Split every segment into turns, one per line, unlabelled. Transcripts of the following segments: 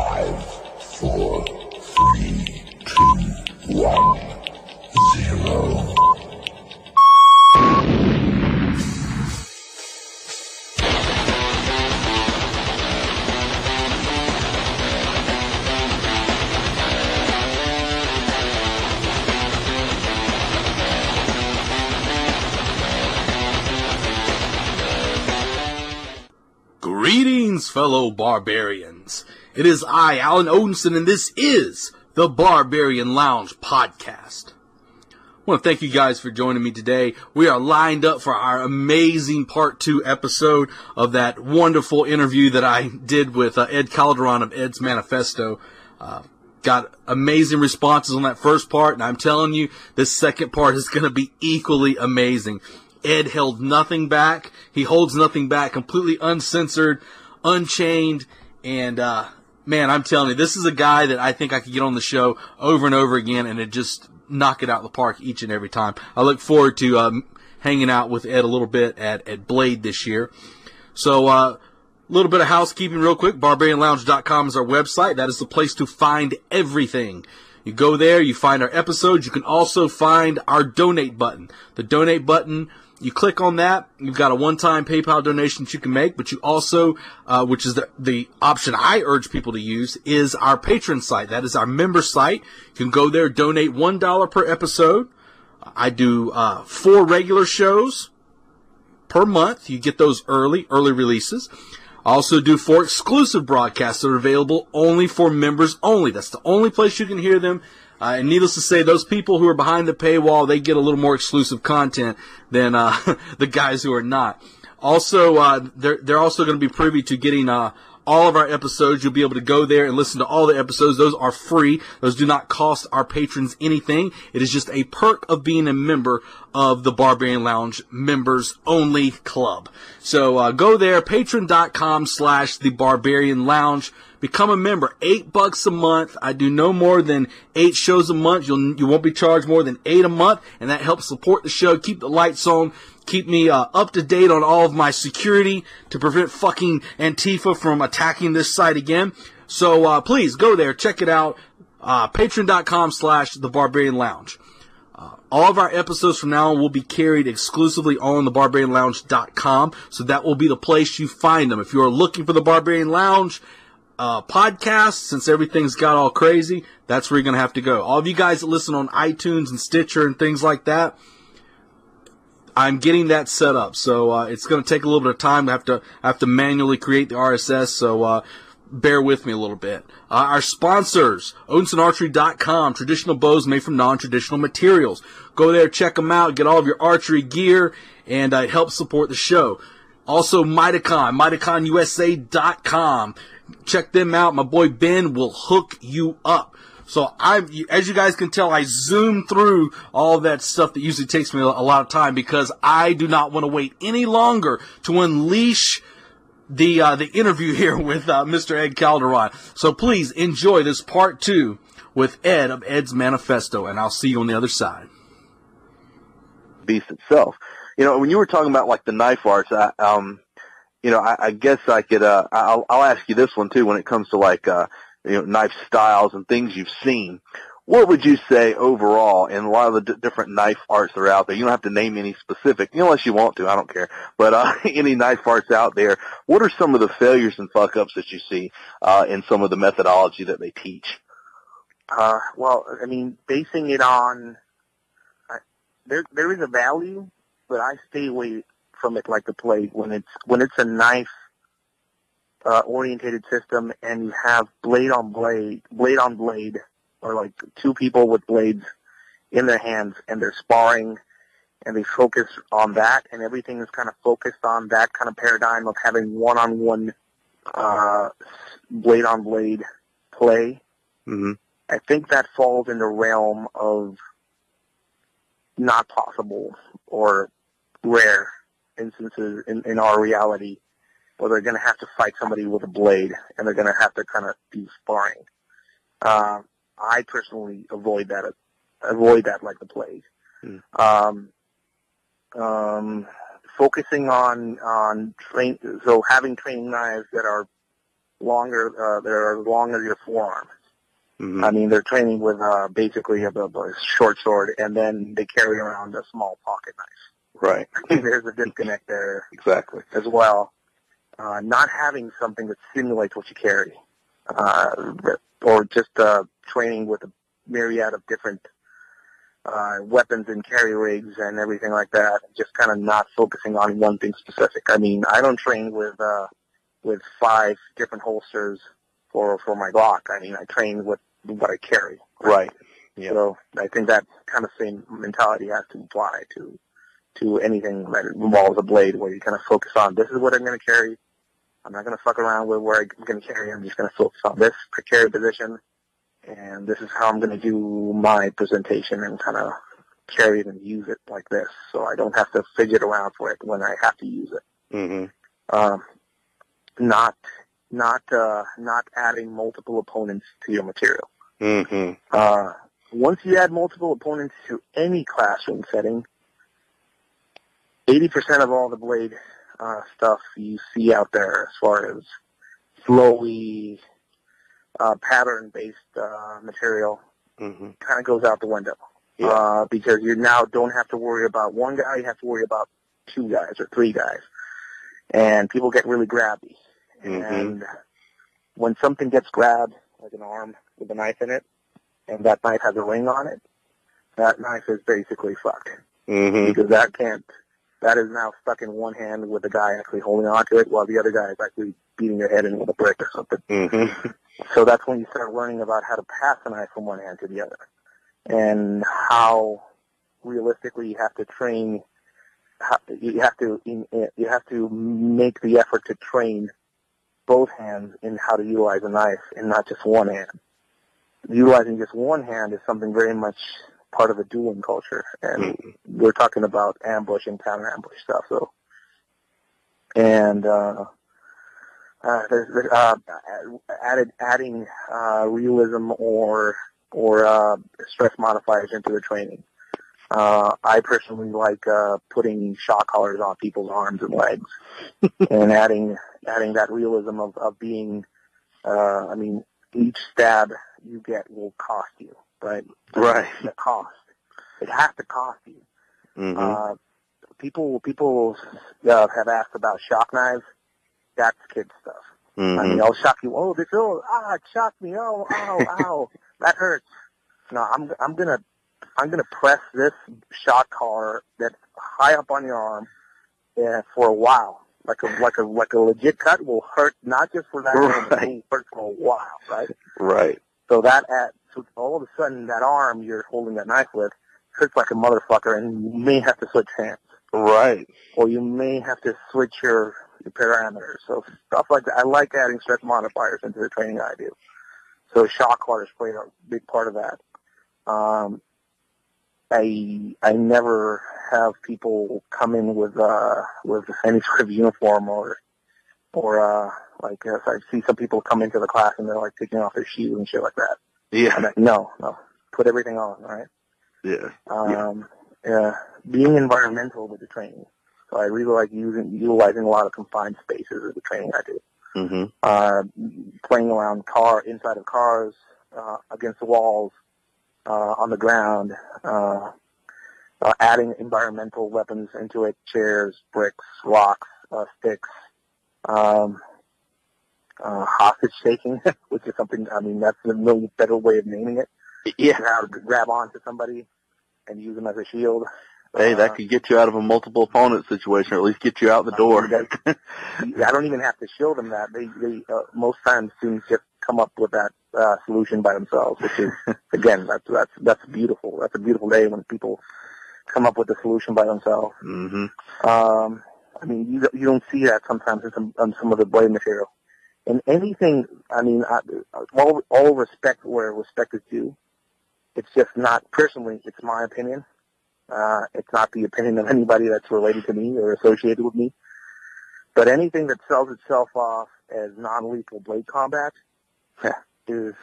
5, 4, 3, 2, 1, 0.
Greetings, fellow barbarians. It is I, Alan Odinson, and this is the Barbarian Lounge podcast. I want to thank you guys for joining me today. We are lined up for our amazing part 2 episode of that wonderful interview that I did with Ed Calderon of Ed's Manifesto. Got amazing responses on that first part, and I'm telling you, this second part is going to be equally amazing. Ed held nothing back. He holds nothing back, completely uncensored, unchained, and man, I'm telling you, this is a guy that I think I could get on the show over and over again and it just knock it out of the park each and every time. I look forward to hanging out with Ed a little bit at Blade this year. So, a little bit of housekeeping real quick. BarbarianLounge.com is our website. That is the place to find everything. You go there, you find our episodes. You can also find our donate button. The donate button, you click on that, you've got a one-time PayPal donation that you can make, but you also, which is the option I urge people to use, is our patron site. That is our member site. You can go there, donate $1 per episode. I do 4 regular shows per month. You get those early releases. I also do 4 exclusive broadcasts that are available only for members only. That's the only place you can hear them. And needless to say, those people who are behind the paywall, they get a little more exclusive content than the guys who are not. Also, they're also going to be privy to getting all of our episodes. You'll be able to go there and listen to all the episodes. Those are free. Those do not cost our patrons anything. It is just a perk of being a member of the Barbarian Lounge Members Only Club. So go there, patreon.com/The Barbarian Lounge. Become a member. $8 a month. I do no more than 8 shows a month. You won't be charged more than 8 a month, and that helps support the show, keep the lights on, keep me up to date on all of my security to prevent fucking Antifa from attacking this site again. So please go there, check it out. Patreon.com/The Barbarian Lounge. All of our episodes from now on will be carried exclusively on the BarbarianLounge.com, so that will be the place you find them. If you are looking for the Barbarian Lounge podcast, since everything's got all crazy, that's where you're going to have to go. All of you guys that listen on iTunes and Stitcher and things like that, I'm getting that set up. So it's going to take a little bit of time. I have to manually create the RSS, so bear with me a little bit. Our sponsors, OdinsonArchery.com, traditional bows made from non-traditional materials. Go there, check them out, get all of your archery gear, and help support the show. Also, Mitacon, MitaconUSA.com. Check them out. My boy Ben will hook you up. So as you guys can tell, I zoom through all that stuff that usually takes me a lot of time because I do not want to wait any longer to unleash the interview here with Mr. Ed Calderon. So please enjoy this part 2 with Ed of Ed's Manifesto, and I'll see you on the other side.
Beast itself. You know, when you were talking about like the knife arts, I guess I could. I'll ask you this one too. When it comes to like knife styles and things you've seen, what would you say overall in a lot of the different knife arts that are out there? You don't have to name any specific, unless you want to. I don't care. But any knife arts out there, what are some of the failures and fuck ups that you see in some of the methodology that they teach?
Well, I mean, basing it on there is a value, but I stay away from it like the plague when it's a knife orientated system and you have blade on blade, or like 2 people with blades in their hands and they're sparring and they focus on that, and everything is kind of focused on that kind of paradigm of having one-on-one blade on blade play.
Mm-hmm.
I think that falls in the realm of not possible or rare instances in our reality where they're going to have to fight somebody with a blade and they're going to have to kind of be sparring. I personally avoid that like the plague. Focusing on having training knives that are longer. They're as long as your forearm.
Mm-hmm.
I mean, they're training with basically a short sword, and then they carry around a small pocket knife.
Right.
There's a disconnect there
Exactly.
as well. Not having something that simulates what you carry, or just training with a myriad of different weapons and carry rigs and everything like that, just kind of not focusing on one thing specific. I mean, I don't train with 5 different holsters for my Glock. I mean, I train with what I carry.
Right. Yeah.
So I think that kind of same mentality has to apply to anything that involves a blade, where you kind of focus on, this is what I'm going to carry. I'm not going to fuck around with where I'm going to carry. I'm just going to focus on this carry position, and this is how I'm going to do my presentation and kind of carry it and use it like this, so I don't have to fidget around for it when I have to use it.
Mm-hmm.
Not adding multiple opponents to your material.
Mm-hmm.
Once you add multiple opponents to any classroom setting, 80% of all the blade stuff you see out there as far as flowy, pattern-based material
Mm-hmm.
kind of goes out the window.
Yeah.
Because you now don't have to worry about one guy, you have to worry about 2 guys or 3 guys. And people get really grabby.
Mm-hmm.
And when something gets grabbed, like an arm with a knife in it, and that knife has a ring on it, that knife is basically fucked.
Mm-hmm.
Because that is now stuck in one hand with the guy actually holding onto it, while the other guy is actually beating their head in with a brick or something.
Mm-hmm.
So that's when you start learning about how to pass a knife from one hand to the other, and how realistically you have to train. You have to make the effort to train both hands in how to utilize a knife, and not just one hand. Utilizing just one hand is something very much part of the dueling culture, and we're talking about ambush and counter ambush stuff. So, and there's adding realism or stress modifiers into the training. I personally like putting shock collars on people's arms and legs, and adding that realism of being. I mean, each stab you get will cost you, right?
Right.
The cost. It has to cost you.
Mm-hmm.
People have asked about shock knives. That's kid stuff.
Mm-hmm.
I mean, I'll shock you. Oh, it shocked me. Oh, ow, ow, that hurts. No, I'm gonna press this shock collar that's high up on your arm for a while. Like a legit cut will hurt, not just for that moment, it will hurt for a while, right?
Right.
So so all of a sudden that arm you're holding that knife with hurts like a motherfucker, and you may have to switch hands.
Right.
Or you may have to switch your parameters. So stuff like that. I like adding stress modifiers into the training I do. So shock collars play a big part of that. I never have people come in with any sort of uniform or like if I see some people come into the class and they're like taking off their shoes and shit like that.
Yeah.
I'm like, no, put everything on, right?
Yeah.
Being environmental with the training. So I really like utilizing a lot of confined spaces with the training I do.
Mm-hmm.
Playing around inside of cars, against the walls, on the ground, adding environmental weapons into it, chairs, bricks, rocks, sticks, hostage taking, which is something, I mean, that's a little better way of naming it.
Yeah.
How to grab onto somebody and use them as a shield.
Hey, that could get you out of a multiple opponent situation, or at least get you out the door.
I don't even have to show them that. They most times students just come up with that solution by themselves, which is, again, that's beautiful. That's a beautiful day when people come up with a solution by themselves.
Mm-hmm.
I mean, you don't see that sometimes on some of the blade material. And anything, I mean, all respect where respect is due. It's just not, personally, it's my opinion. It's not the opinion of anybody that's related to me or associated with me. But anything that sells itself off as non-lethal blade combat is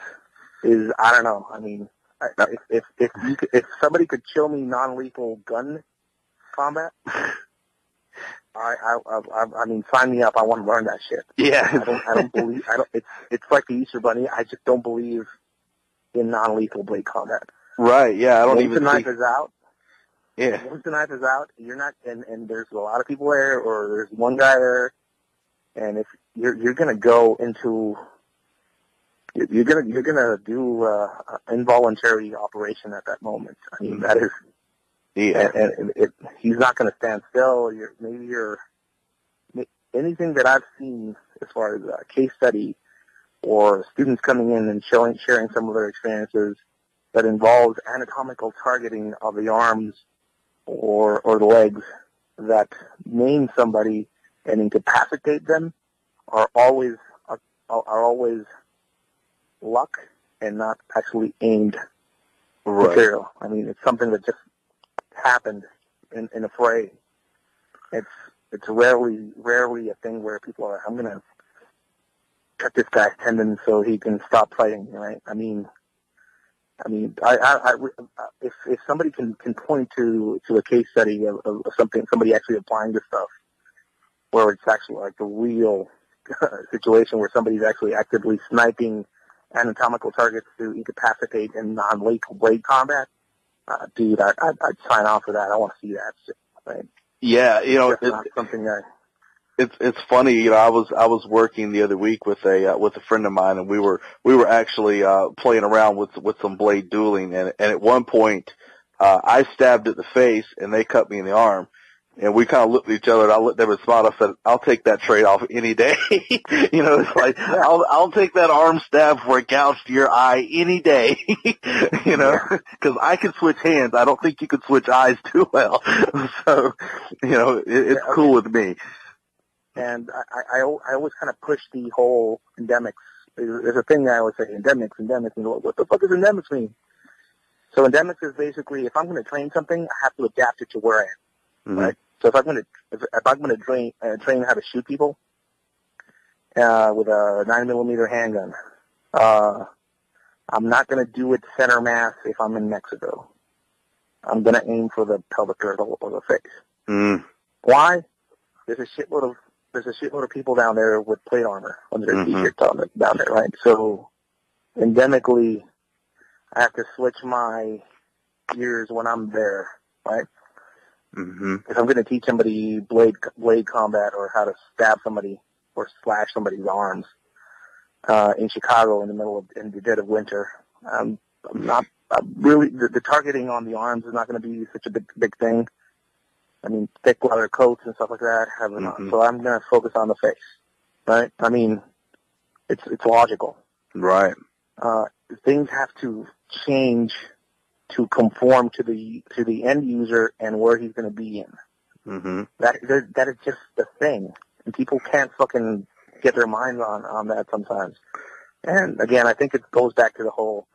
I don't know. I mean, if somebody could show me non-lethal gun combat, I mean, sign me up. I want to learn that shit.
Yeah.
I don't believe. It's like the Easter Bunny. I just don't believe in non-lethal blade combat.
Right. Yeah. I don't
Once
even
the knife
think.
is out.
Yeah.
Once the knife is out, you're not, and there's a lot of people there, or there's one guy there, and if you're gonna go into, you're gonna do involuntary operation at that moment. I mean, that is.
Yeah.
And he's not going to stand still. Anything that I've seen as far as a case study or students coming in and sharing some of their experiences that involves anatomical targeting of the arms or the legs that maim somebody and incapacitate them are always luck and not actually aimed material. I mean, it's something that just happened in a fray. It's rarely a thing where people are, I'm going to cut this guy's tendon so he can stop fighting, right? I mean, if somebody can point to a case study of somebody actually applying this stuff, where it's actually like a real situation where somebody's actually actively sniping anatomical targets to incapacitate in non-lethal blade combat, dude, I'd sign off for that. I want to see that shit, right?
Yeah,
it's not something that.
It's funny, I was working the other week with a friend of mine, and we were actually playing around with some blade dueling, and at one point I stabbed at the face and they cut me in the arm, and we kind of looked at each other, and I looked at them and smiled. I said, I'll take that trade-off any day. It's like, I'll take that arm stab for a gouge to your eye any day, because I can switch hands. I don't think you can switch eyes too well. So, it's cool with me.
And I always kind of push the whole endemics. There's a thing that I always say, endemics, and what the fuck does endemics mean? So endemics is basically, if I'm going to train something, I have to adapt it to where I am, right? So if I'm going to train how to shoot people with a 9mm handgun, I'm not going to do it center mass if I'm in Mexico. I'm going to aim for the pelvic girdle or the face. Why? There's a shitload of people down there with plate armor under their t-shirts down there, right? So endemically, I have to switch my gears when I'm there, right? If I'm going to teach somebody blade combat or how to stab somebody or slash somebody's arms in Chicago in the dead of winter, I'm not really the targeting on the arms is not going to be such a big thing. I mean, thick leather coats and stuff like that so I'm going to focus on the face, right? I mean, it's logical,
right?
Things have to change to conform to the end user and where he's going to be in. That is just the thing, and people can't fucking get their minds on that sometimes. And again, I think it goes back to the whole,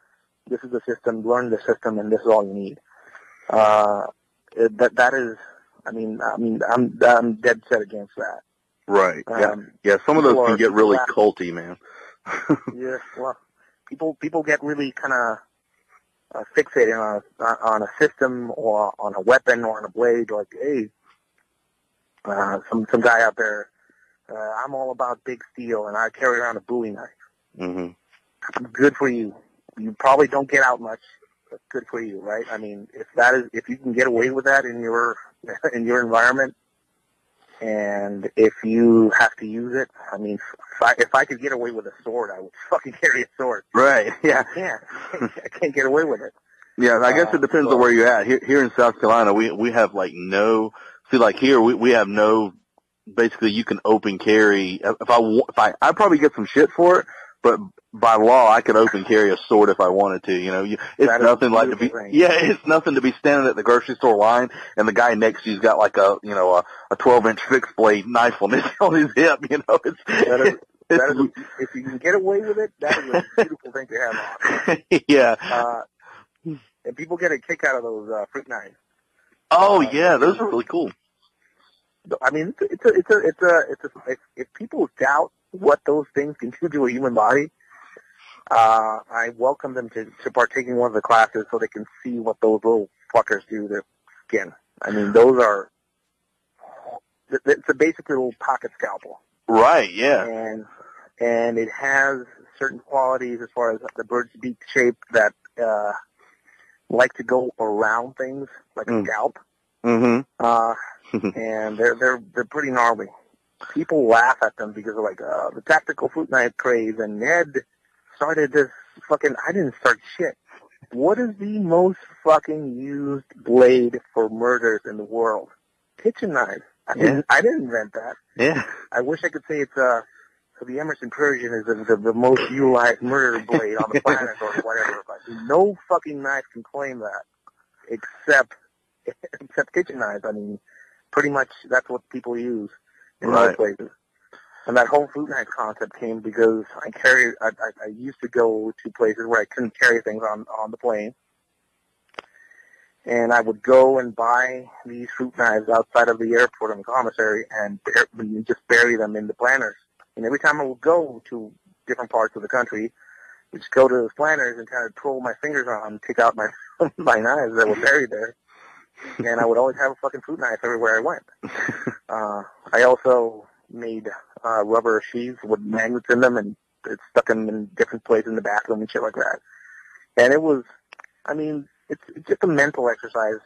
this is the system, learn the system, and this is all you need. That is, I mean, I'm dead set against that.
Right. Yeah. Some of those can get really culty, man.
Yeah. Well, people get really kind of fixated on a system or on a weapon or on a blade. Like, hey, some guy out there, I'm all about big steel and I carry around a Bowie knife. Good for you. You probably don't get out much, but good for you, right? I mean, if you can get away with that in your environment, and if you have to use it, I mean, if I could get away with a sword, I would fucking carry a sword.
Right. Yeah.
I can't get away with it.
Yeah, I guess it depends on where you're at. Here in South Carolina, we have here we have no. Basically, you can open carry. I'd probably get some shit for it, but by law, I could open carry a sword if I wanted to. It's nothing like to be. Yeah, it's nothing to be standing at the grocery store line and the guy next to you's got like a 12-inch fixed blade knife on his hip.
If you can get away with it, that is a beautiful thing to have on.
Yeah.
And people get a kick out of those fruit knives.
Oh yeah, those are really cool.
I mean, if people doubt what those things can do to a human body, I welcome them to partake in one of the classes so they can see what those little fuckers do to skin. I mean, those are it's a basically a little pocket scalpel.
Right, yeah.
And it has certain qualities as far as the bird's beak shape that like to go around things like a scalp.
Mm-hmm.
And they're pretty gnarly. People laugh at them because they're like, the tactical fruit knife craze, and Ned started this fucking, I didn't start shit. What is the most fucking used blade for murders in the world? Kitchen knife. I didn't invent that.
Yeah.
I wish I could say it's so the Emerson Persian is the most utilized murder blade on the planet or whatever. But no fucking knife can claim that except kitchen knives. I mean, pretty much that's what people use in most places. And that whole fruit knife concept came because I used to go to places where I couldn't carry things on the plane. And I would go and buy these fruit knives outside of the airport and the commissary and just bury them in the planters. And every time I would go to different parts of the country, I would just go to the planters and kind of pull my fingers on, take out my my knives that were buried there. And I would always have a fucking fruit knife everywhere I went. I also made rubber sheaths with magnets in them, and it stuck them in different places in the bathroom and shit like that. And it was, I mean, it's just a mental exercise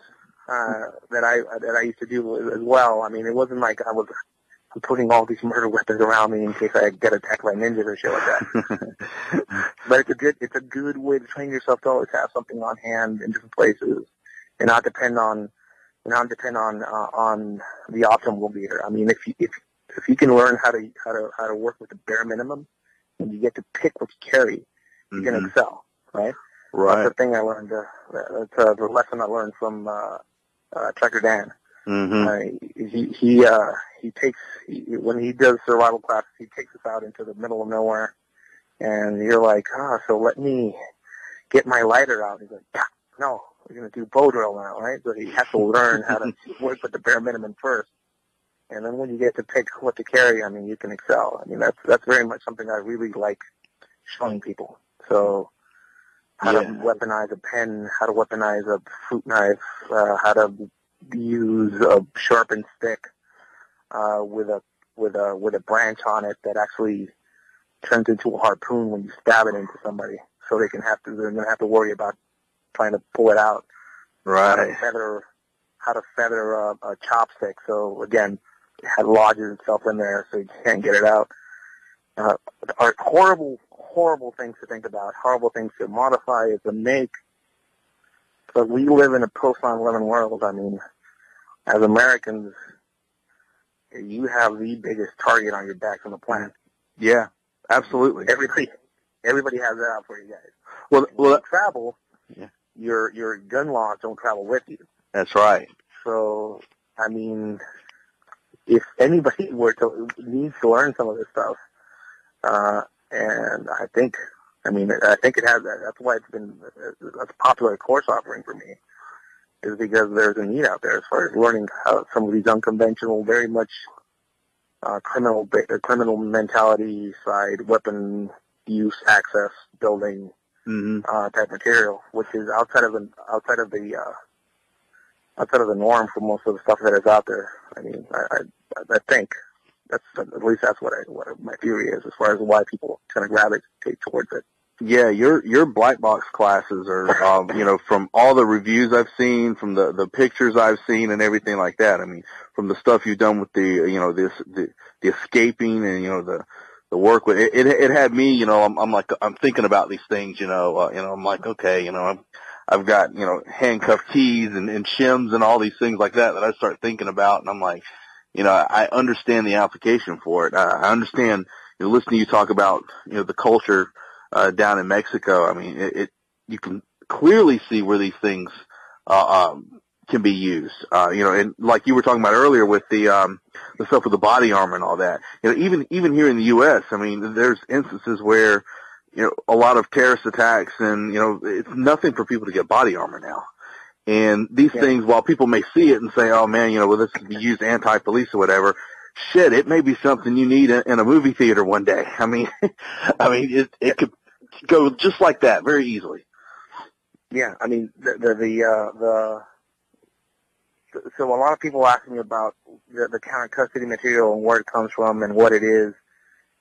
that I used to do as well. I mean, it wasn't like I was putting all these murder weapons around me in case I get attacked by ninjas or shit like that. But it's a good way to train yourself to always have something on hand in different places and not depend on the optimal gear. I mean, if you can learn how to work with the bare minimum and you get to pick what you carry, you can excel, right?
Right.
That's the thing I learned. That's the lesson I learned from Trekker Dan. He takes when he does survival classes, he takes us out into the middle of nowhere, and you're like, so let me get my lighter out. He's like, no, we're gonna do bow drill now, right? So he has to learn how to work with the bare minimum first, and then when you get to pick what to carry, I mean, you can excel. I mean, that's very much something I really like showing people. So how to weaponize a pen, how to weaponize a fruit knife, how to use a sharpened stick with a branch on it that actually turns into a harpoon when you stab it into somebody, so they're gonna have to worry about trying to pull it out.
Right.
How to feather a chopstick, so again, it lodges itself in there, so you can't get it out. Are horrible things to think about, horrible things to modify, to make. But we live in a post-9/11 world. I mean, as Americans, you have the biggest target on your back on the planet.
Yeah, absolutely.
Everybody has that out for you guys.
Well,
when you travel, your gun laws don't travel with you.
That's right.
So, I mean, if anybody needs to learn some of this stuff, and I think it has that. That's why that's a popular course offering for me, is because there's a need out there as far as learning how some of these unconventional, very much criminal mentality side, weapon use, access, building type material, which is outside of the norm for most of the stuff that is out there. I mean, I think that's what my theory is as far as why people kind of gravitate towards it.
Yeah, your black box classes are, from all the reviews I've seen, from the pictures I've seen, and everything like that. I mean, from the stuff you've done with the escaping and the work with it. It had me, I'm thinking about these things, I'm like, okay, I've got handcuff keys and shims and all these things like that I start thinking about, and I'm like, I understand the application for it. I understand. Listening to you talk about the culture down in Mexico. I mean, you can clearly see where these things can be used. And like you were talking about earlier with the stuff with the body armor and all that. Even here in the U.S., I mean, there's instances where a lot of terrorist attacks, and it's nothing for people to get body armor now. And these things, while people may see it and say, "Oh man, this could be used anti-police or whatever," shit, it may be something you need in a movie theater one day. I mean, it could go just like that very easily.
Yeah, I mean the so a lot of people ask me about the counter custody material and where it comes from and what it is.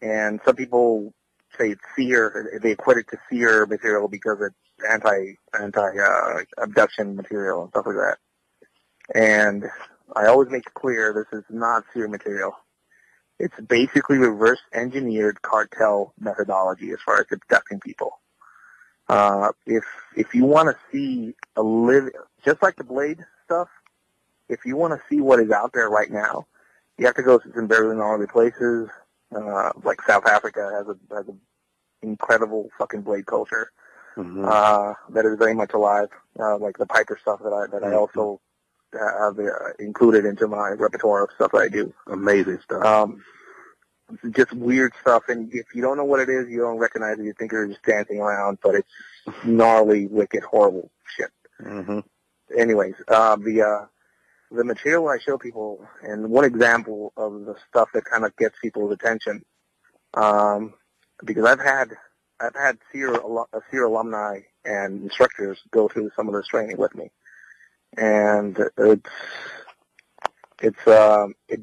And some people say it's seer. They equate it to seer material because it's abduction material and stuff like that. And I always make it clear this is not seer material. It's basically reverse engineered cartel methodology as far as abducting people. If you want to see just like the Blade stuff, if you want to see what is out there right now, you have to go to some very gnarly places. Like South Africa has an incredible fucking Blade culture that is very much alive. Like the Piper stuff that I also have included into my repertoire of stuff that I do.
Amazing stuff.
Just weird stuff, and if you don't know what it is, you don't recognize it. You think you're just dancing around, but it's gnarly, wicked, horrible shit. Anyways, the material I show people, and one example of the stuff that kind of gets people's attention, because I've had SEER alumni and instructors go through some of this training with me, and it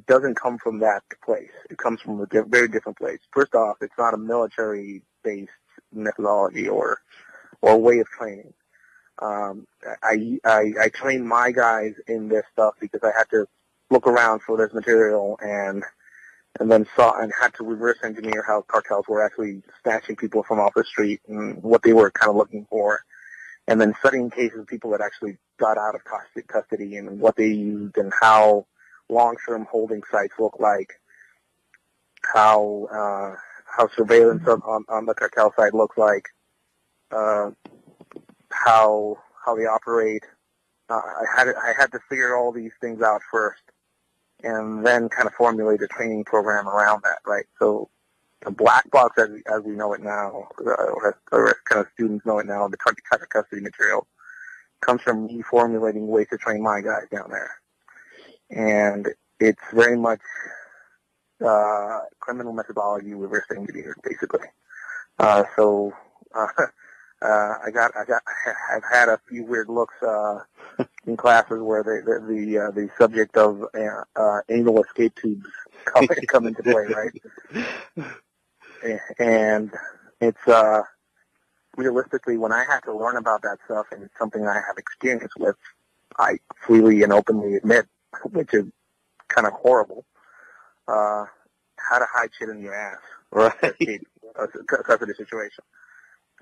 doesn't come from that place. It comes from a very different place. First off, it's not a military-based methodology or way of training. I train my guys in this stuff because I had to look around for this material and then had to reverse engineer how cartels were actually snatching people from off the street and what they were kind of looking for, and then studying cases of people that actually got out of custody and what they used and how long-term holding sites look like, how surveillance on the cartel side looks like, how they operate. I had to figure all these things out first, and then kind of formulate a training program around that, right? So the black box, as we know it now, or kind of students know it now, the counter custody material comes from me formulating ways to train my guys down there. And it's very much criminal methodology reverse engineered, basically. I've had a few weird looks in classes where the subject of anal escape tubes come into play, right? And it's realistically, when I had to learn about that stuff, and it's something I have experience with, I freely and openly admit, which is kind of horrible, how to hide shit in your ass,
Right.
Because of the situation,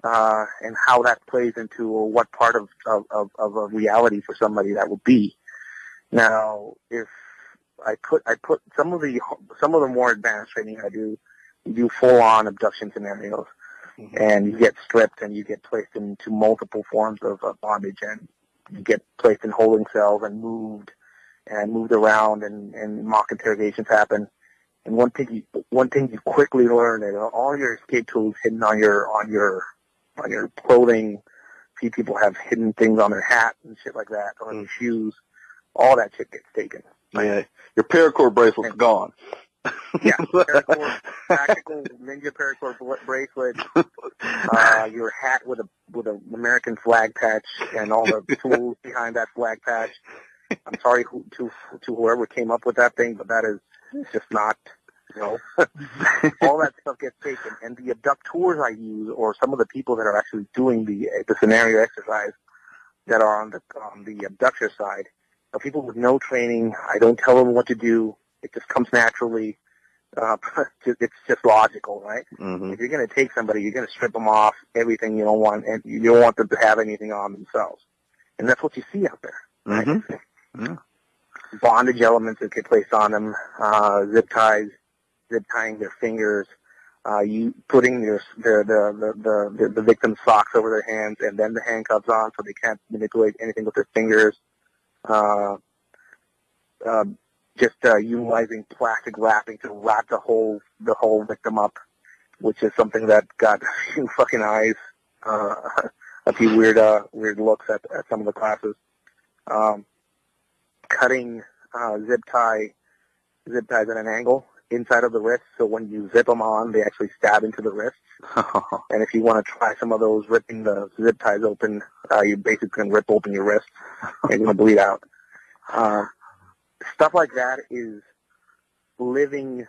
and how that plays into what part of a reality for somebody that would be. Now, if I put some of the more advanced training I do, you do full on abduction scenarios, and you get stripped and you get placed into multiple forms of bondage, and you get placed in holding cells and moved around, and mock interrogations happen. And one thing you quickly learn is all your escape tools hidden on your clothing. Few people have hidden things on their hat and shit like that, or their shoes. All that shit gets taken.
Yeah, your paracord bracelet's gone.
Yeah, paracord, tactical ninja paracord bracelet, your hat with a American flag patch, and all the tools behind that flag patch. I'm sorry to whoever came up with that thing, but that is just not, all that stuff gets taken. And the abductors I use, or some of the people that are actually doing the scenario exercise that are on the abductor side, are people with no training. I don't tell them what to do. It just comes naturally. It's just logical, right? Mm-hmm. If you're going to take somebody, you're going to strip them off everything you don't want, and you don't want them to have anything on themselves. And that's what you see out there, right? Mm-hmm. Yeah. Bondage elements that get placed on them, zip tying their fingers, you putting the victim's socks over their hands, and then the handcuffs on so they can't manipulate anything with their fingers. Utilizing plastic wrapping to wrap the whole victim up, which is something that got fucking eyes, a few weird looks at some of the classes. Cutting zip ties at an angle inside of the wrist, so when you zip them on, they actually stab into the wrist. And if you want to try some of those, ripping the zip ties open, you basically can rip open your wrist and you're going to bleed out. stuff like that is living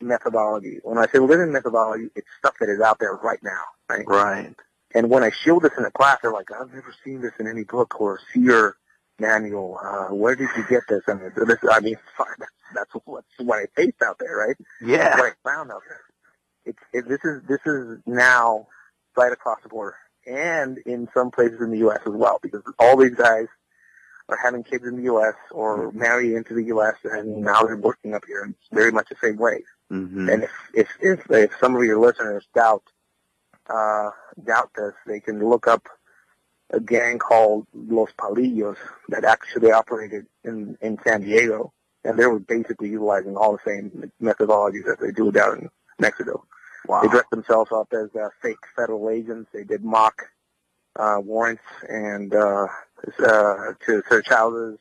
methodology. When I say living methodology, it's stuff that is out there right now, right?
Right.
And when I show this in a class, they're like, I've never seen this in any book or seer manual. Where did you get this? And this, I mean, that's what I faced out there, right?
Yeah.
That's what I found out there. This is now right across the border, and in some places in the U.S. as well, because all these guys are having kids in the U.S. or marry into the U.S. and now they're working up here in very much the same way.
Mm-hmm.
And if some of your listeners doubt this, they can look up a gang called Los Palillos that actually operated in San Diego, and they were basically utilizing all the same methodologies that they do down in Mexico.
Wow.
They dressed themselves up as fake federal agents. They did mock warrants and to search houses,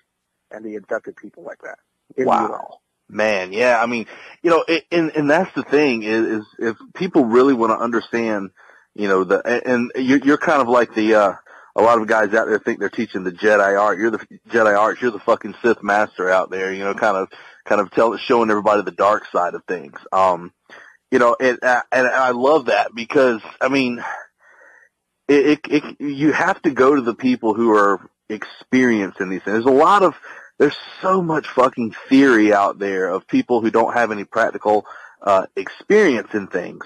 and they abducted people like that.
Wow. Man, yeah, I mean, you know, and that's the thing is if people really want to understand, you know, and you're kind of like a lot of guys out there think they're teaching the Jedi art. You're the Jedi art. You're the fucking Sith master out there, you know, kind of showing everybody the dark side of things. You know, and I love that because, I mean, you have to go to the people who are experienced in these things. There's so much fucking theory out there of people who don't have any practical experience in things.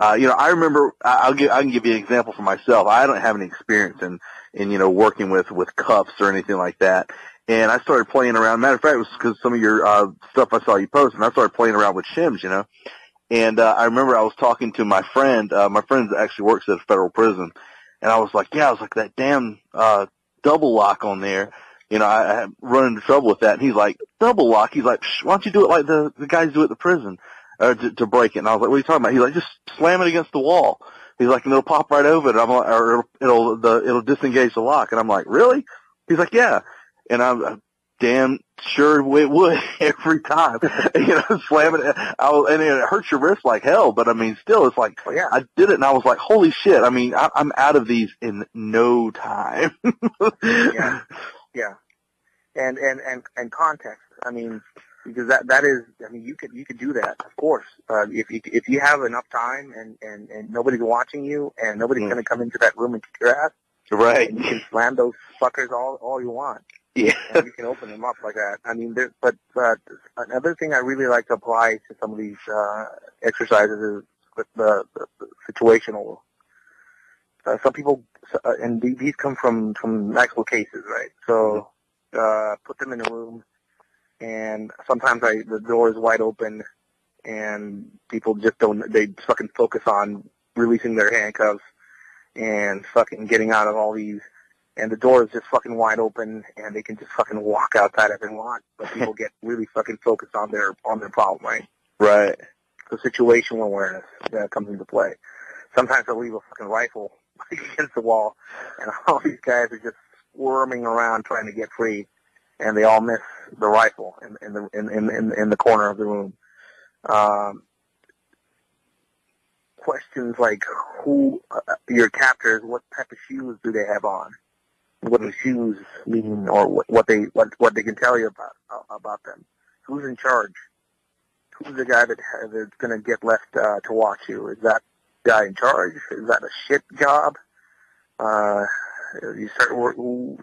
You know, I remember I can give you an example for myself. I don't have any experience in you know, working with cuffs or anything like that. And I started playing around. Matter of fact, it was because some of your stuff I saw you post, and I started playing around with shims, you know. And I remember I was talking to my friend. My friend actually works at a federal prison, and I was like, that damn double lock on there. You know, I run into trouble with that. And he's like, double lock? He's like, why don't you do it like the guys do at the prison to break it? And I was like, what are you talking about? He's like, just slam it against the wall. He's like, and it'll pop right over it. I'm like, or it'll disengage the lock. And I'm like, really? He's like, yeah. And I'm damn sure it would every time. You know, slam it. And it hurts your wrist like hell. But I mean, still, it's like,
yeah.
I did it and I was like, holy shit. I mean, I'm out of these in no time.
Yeah. Yeah. And context. I mean, because that is, I mean, you could do that, of course. If you have enough time and nobody's watching you and nobody's going to come into that room and kick your ass.
Right.
You can slam those fuckers all you want.
Yeah.
And you can open them up like that. I mean, but another thing I really like to apply to some of these exercises is with the situational. Some people, and these come from actual cases, right? So, put them in a room, and sometimes the door is wide open, and people just they fucking focus on releasing their handcuffs and fucking getting out of all these, and the door is just fucking wide open, and they can just fucking walk outside if they want, but people get really fucking focused on their problem, right?
Right.
So situational awareness comes into play. Sometimes they'll leave a fucking rifle against the wall, and all these guys are just squirming around trying to get free, and they all miss the rifle in the corner of the room. Questions like who your captors, what type of shoes do they have on? What do shoes mean, or what they can tell you about them? Who's in charge? Who's the guy that's going to get left to watch you? Is that guy in charge? Is that a shit job? You start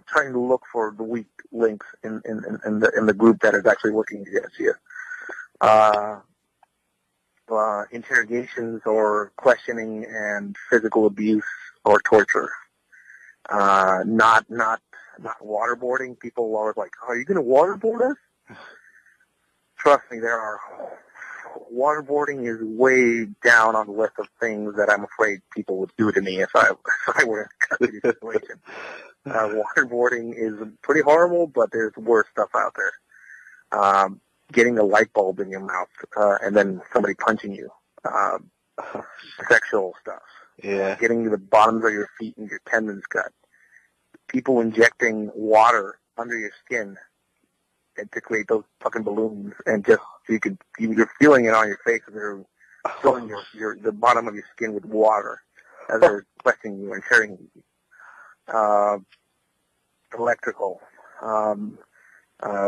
trying to look for the weak links in the group that is actually working against you. Interrogations or questioning and physical abuse or torture. Not waterboarding. People are like, "Are you going to waterboard us?" Trust me, waterboarding is way down on the list of things that I'm afraid people would do to me if I were in a custody situation. Waterboarding is pretty horrible, but there's worse stuff out there. Getting a light bulb in your mouth and then somebody punching you. Sexual stuff.
Yeah.
Getting the bottoms of your feet and your tendons cut. People injecting water under your skin and to create those fucking balloons, and just so you're feeling it on your face, and they're filling the bottom of your skin with water as they're questioning you and tearing you. Electrical.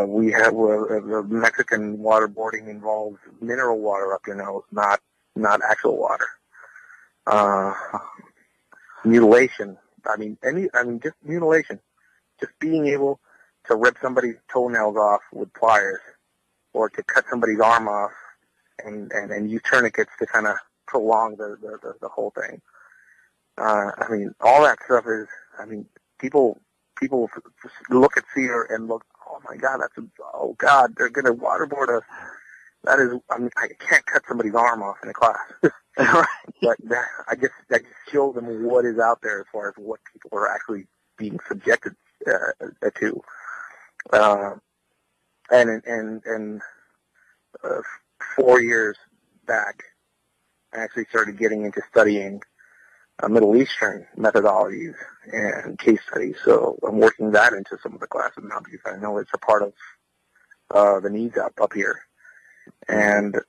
We have the Mexican waterboarding involves mineral water up your nose, not actual water. Mutilation. Just mutilation. Just being able to rip somebody's toenails off with pliers, or to cut somebody's arm off, and use tourniquets to kind of prolong the whole thing. All that stuff is. People look at fear and look. Oh my God, oh God, they're gonna waterboard us. That is. I can't cut somebody's arm off in a class.
Right.
But I just show them what is out there as far as what people are actually being subjected to. And 4 years back, I actually started getting into studying Middle Eastern methodologies and case studies. So I'm working that into some of the classes now because I know it's a part of the needs up here. And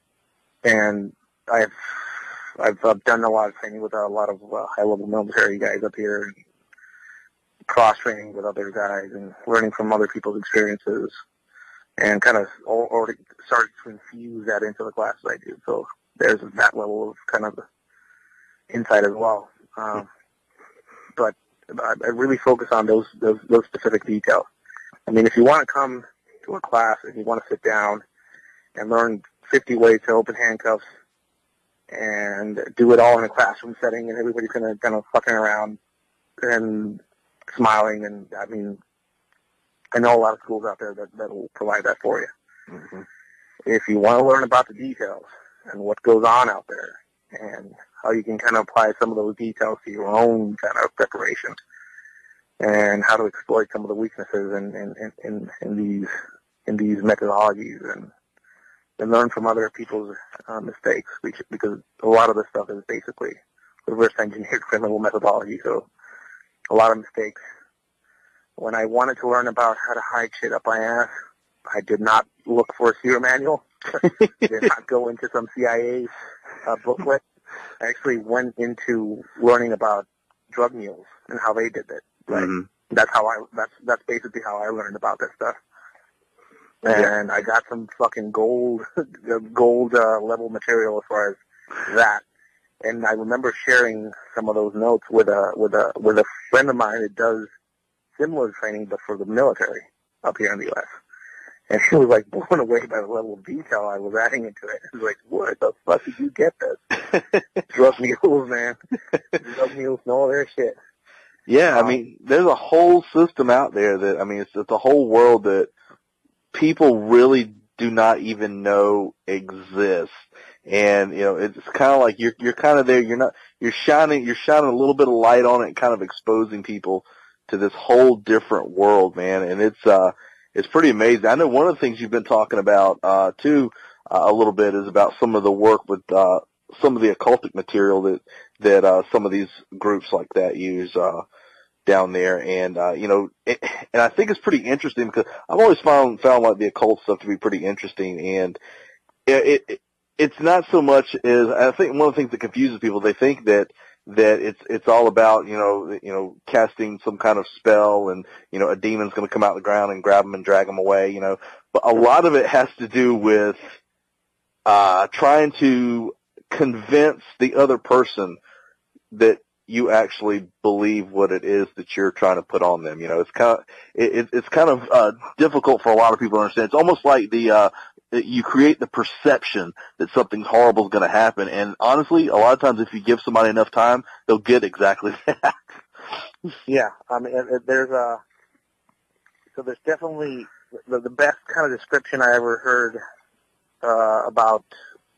I've done a lot of training with a lot of high-level military guys up here, and cross-training with other guys, and learning from other people's experiences, and kind of already started to infuse that into the classes I do. So there's that level of kind of insight as well. But I really focus on those specific details. If you want to come to a class and you want to sit down and learn 50 ways to open handcuffs and do it all in a classroom setting, and everybody's kind of fucking around and smiling, and I know a lot of schools out there that will provide that for you. Mm-hmm. If you want to learn about the details and what goes on out there, and how you can kind of apply some of those details to your own kind of preparation, and how to exploit some of the weaknesses in these methodologies, and learn from other people's mistakes, because a lot of this stuff is basically reverse engineered criminal methodology. So a lot of mistakes. When I wanted to learn about how to hide shit up my ass, I did not look for a SEER manual. Did not go into some CIA booklet. I actually went into learning about drug mules and how they did it. Right? Mm-hmm. That's basically how I learned about this stuff. And I got some fucking gold level material as far as that. And I remember sharing some of those notes with a friend of mine that does similar training, but for the military up here in the U.S. And he was like blown away by the level of detail I was adding into it. He was like, "Where the fuck did you get this?" Drug mules, man. Drug mules know their shit.
Yeah, there's a whole system out there that it's a whole world that people really do not even know exists. And it's kind of like you're kind of there. You're shining a little bit of light on it, and kind of exposing people to this whole different world, man. And it's pretty amazing. I know one of the things you've been talking about too a little bit is about some of the work with some of the occultic material that some of these groups like that use down there, and and I think it's pretty interesting because I've always found like the occult stuff to be pretty interesting, and it's not so much as I think one of the things that confuses people. They think that it's all about casting some kind of spell, and a demon's going to come out of the ground and grab them and drag them away, but a lot of it has to do with trying to convince the other person that you actually believe what it is that you're trying to put on them. It's kind of difficult for a lot of people to understand. It's almost like you create the perception that something horrible is going to happen, and honestly, a lot of times if you give somebody enough time, they'll get exactly that.
Yeah, there's definitely the best kind of description I ever heard about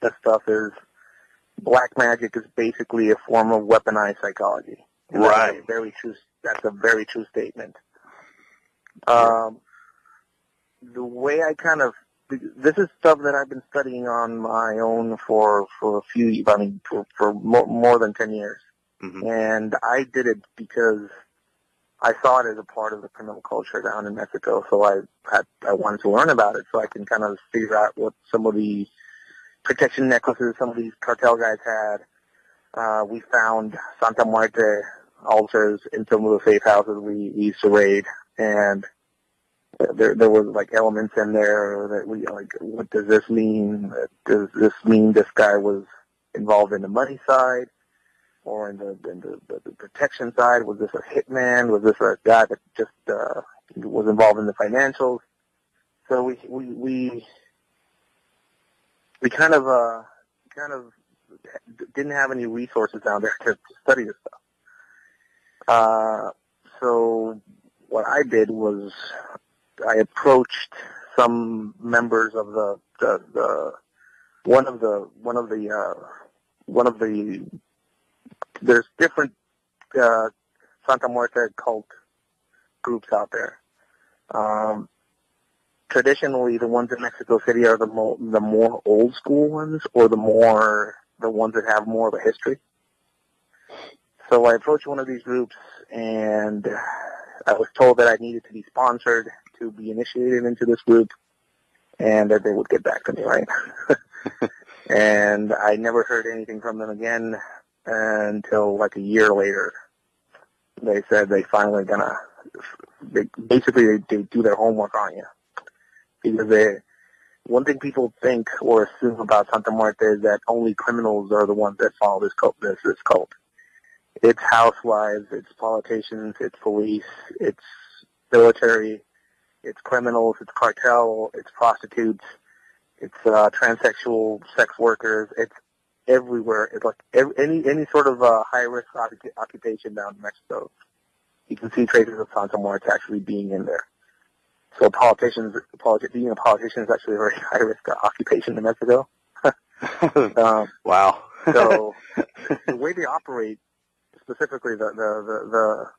that stuff is black magic is basically a form of weaponized psychology. And
right.
That's a very true statement. The way I this is stuff that I've been studying on my own for more than 10 years. Mm-hmm. And I did it because I saw it as a part of the criminal culture down in Mexico. So I wanted to learn about it so I can kind of figure out what some of the protection necklaces some of these cartel guys had. We found Santa Muerte altars in some of the safe houses we used to raid, and there was like elements in there that we like. What does this mean? Does this mean this guy was involved in the money side, or in the protection side? Was this a hitman? Was this a guy that just was involved in the financials? So we kind of didn't have any resources down there to study this stuff. So what I did was I approached some members of there's different Santa Muerte cult groups out there. Traditionally, the ones in Mexico City are the more old school ones, or the ones that have more of a history. So I approached one of these groups, and I was told that I needed to be sponsored to be initiated into this group, and that they would get back to me, right? And I never heard anything from them again until like a year later. They said they finally they do their homework on you. Because one thing people think or assume about Santa Muerte is that only criminals are the ones that follow this cult. It's housewives, it's politicians, it's police, it's military, it's criminals, it's cartel, it's prostitutes, it's transsexual sex workers. It's everywhere. It's like any sort of high-risk occupation down in Mexico. You can see traces of Santa Muerte actually being in there. So being a politician is actually a very high-risk occupation in Mexico.
Wow.
So the way they operate, specifically the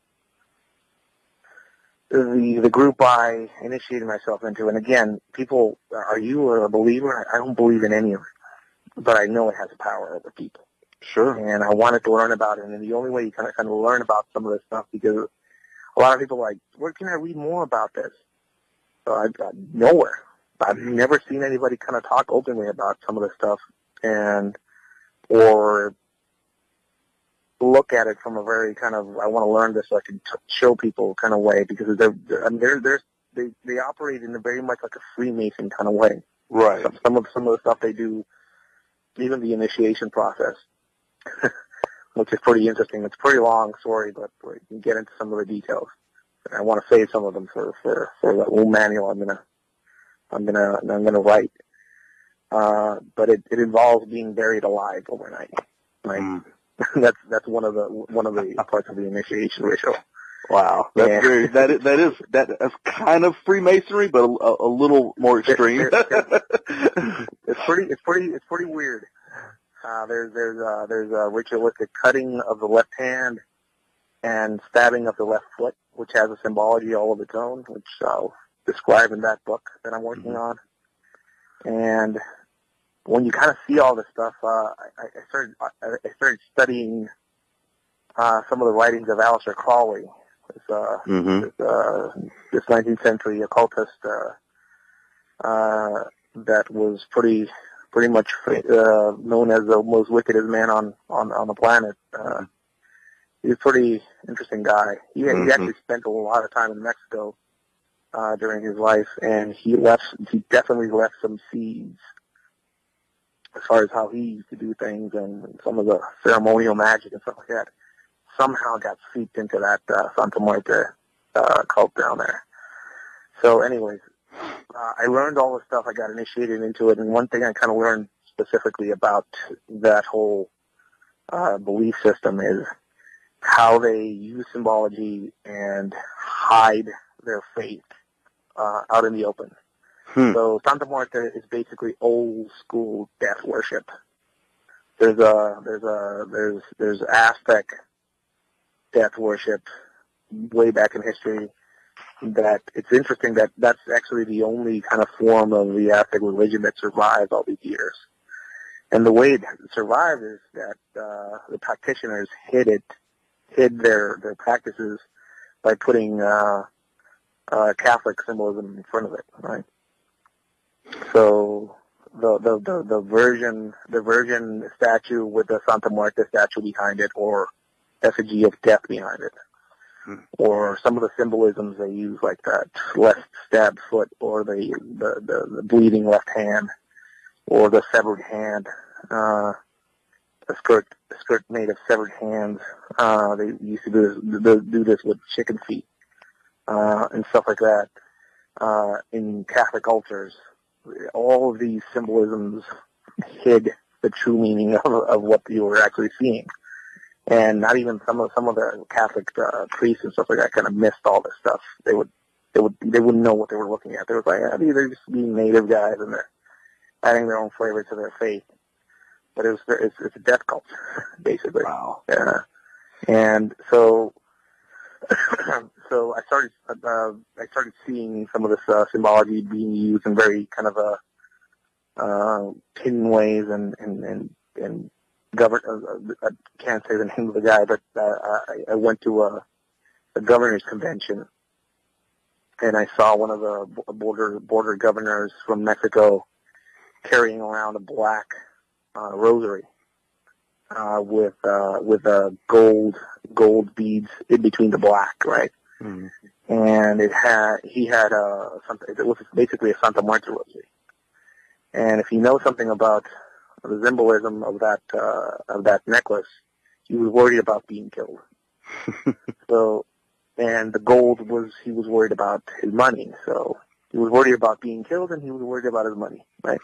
group I initiated myself into, and again, people, are you a believer? I don't believe in any of it, but I know it has power over people.
Sure.
And I wanted to learn about it, and the only way you kind of learn about some of this stuff, because a lot of people are like, where can I read more about this? So I got nowhere. I've never seen anybody kind of talk openly about some of this stuff, or look at it from a very kind of, I want to learn this so I can show people kind of way, because they operate in a very much like a Freemason kind of way.
Right.
Some of the stuff they do, even the initiation process, which is pretty interesting. It's a pretty long story, but we can get into some of the details. I want to save some of them for that little manual I'm gonna write. But it involves being buried alive overnight. Right? That's one of the parts of the initiation ritual.
Wow, that's kind of Freemasonry, but a little more extreme.
It's pretty weird. There's a ritualistic cutting of the left hand and stabbing of the left foot, which has a symbology all of its own, which I'll describe in that book that I'm working on. And when you kind of see all this stuff, I started studying some of the writings of Aleister Crowley, this 19th century occultist that was pretty much known as the most wickedest man on the planet. He's a pretty interesting guy. He actually spent a lot of time in Mexico during his life, and he definitely left some seeds as far as how he used to do things, and some of the ceremonial magic and stuff like that somehow got seeped into that Santa Muerte cult down there. So anyways, I learned all this stuff. I got initiated into it, and one thing I kind of learned specifically about that whole belief system is how they use symbology and hide their faith out in the open. So Santa Muerte is basically old school death worship. There's Aztec death worship way back in history. That it's interesting that that's actually the only kind of form of the Aztec religion that survived all these years. And the way it survived is that the practitioners hid their practices by putting Catholic symbolism in front of it, right? So the Virgin statue with the Santa Muerte statue behind it, or effigy of death behind it, or some of the symbolisms they use like that, lest stabbed foot, or the bleeding left hand, or the severed hand. A skirt made of severed hands. They used to do this with chicken feet and stuff like that. In Catholic altars, all of these symbolisms hid the true meaning of what you were actually seeing, and not even some of the Catholic priests and stuff like that kind of missed all this stuff. They wouldn't know what they were looking at. They were like, they're just being native guys and they're adding their own flavor to their faith. But it's a death cult, basically.
Wow.
Yeah. And so I started seeing some of this symbology being used in very kind of hidden ways and I can't say the name of the guy, but I went to a governor's convention, and I saw one of the border governors from Mexico carrying around a black rosary with gold beads in between the black, right?
Mm-hmm.
And he had it was basically a Santa Muerte rosary. And if you know something about the symbolism of that necklace, he was worried about being killed. And the gold he was worried about his money. So he was worried about being killed, and he was worried about his money, right?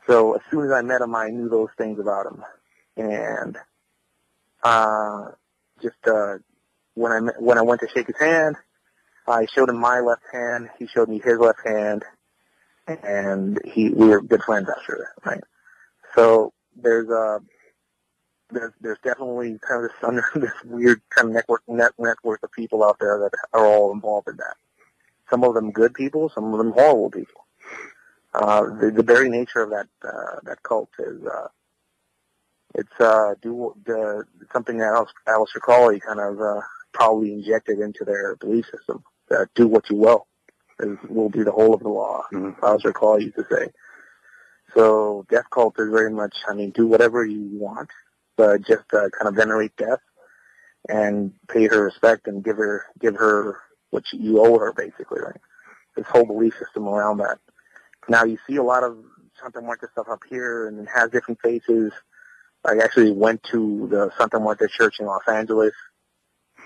So as soon as I met him, I knew those things about him. And when I went to shake his hand, I showed him my left hand. He showed me his left hand, and we were good friends after that, right? So there's definitely kind of this weird kind of network of people out there that are all involved in that. Some of them good people, some of them horrible people. The very nature of that cult is something that Aleister Crowley kind of probably injected into their belief system. Do what you will be the whole of the law.
Mm-hmm.
Aleister Crowley used to say. So death cult is very much, do whatever you want, but just kind of venerate death and pay her respect and give her what you owe her, basically, right? This whole belief system around that. Now you see a lot of Santa Muerte stuff up here, and it has different faces. I actually went to the Santa Muerte Church in Los Angeles.